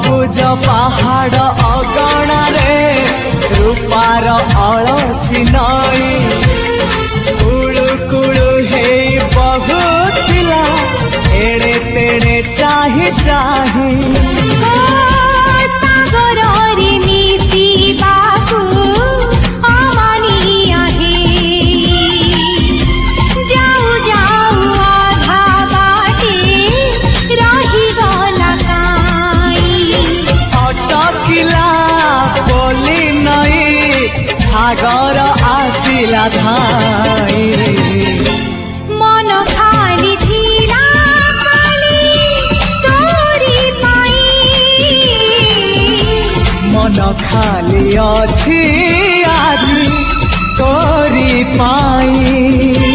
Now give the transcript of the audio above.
सबुज पहाड़ अगणारे रूपार अलसी नई कुळु कुळु हेई बहुथिला एड़े तेड़े चाही चाही सागर आसिला धाई मन खाली थिला खाली तोरी पाई मन खाली अछि आज तोरी पाई।